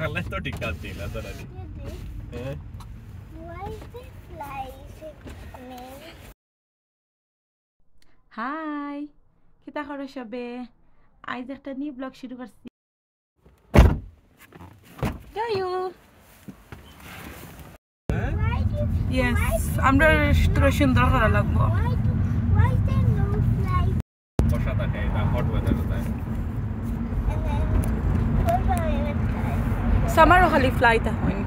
Allah to ঠিক কাজ ছিল তোরা নি হ্যাঁ Why is it flies name? Hi কিতা করো সবে আজ একটা নিউ ব্লগ শুরু করছি যাইও ইয়েস আমরা তোর সুন্দর করা লাগবো Why is there no flies? বর্ষা থাকে এটা হট ওয়েদার থাকে And then cold weather time. সামারও খালি ফ্লাইট হইন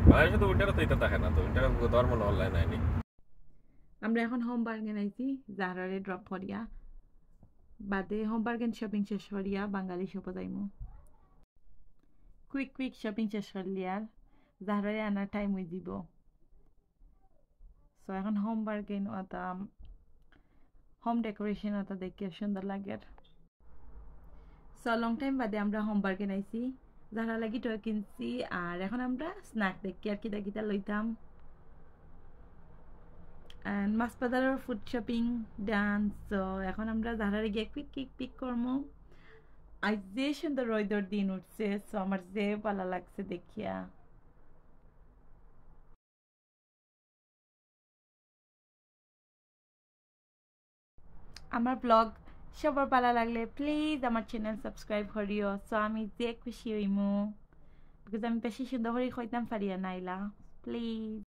বাংলাদেশে তো উইন্টার তো এটা থাকে না তো উইন্টার ধর্ম অনলাইন আইনি আমরা এখন হোম বার্গেন আইছি জাহরারে ড্রপ করিয়া বাদে হোম বার্গেন শপিং শেষ করিয়া বাঙালি শপ যাইমু কুইক শপিং শেষ করলি আর জাহরারে আনার টাইম হয়ে দিব সো এখন হোম বার্গেন ওটা হোম ডেকোরেশন ওটা দেখে সুন্দর লাগে সো লং টাইম বাদে আমরা হোম বার্গেন আইছি জাহরা লাগি টয় কিনছি আর এখন আমরা স্ন্যাক দেখি আর কিতা কিতা লইতাম and মাসবাজারের ফুড শপিং ডান সো এখন আমরা জাহরারে গিয়ে কুইক পিক করবো আজ যে সুন্দর রোদের দিন উঠছে সো আমার যে ভালো লাগছে দেখিয়া আমার ব্লগ সবার ভালো লাগলে প্লিজ আমার চ্যানেল সাবস্ক্রাইব করিও সো আমি যে খুশি হইমু বিকজ আমি বেশি সুন্দর করে কইতাম পারিয়া নাইলা প্লিজ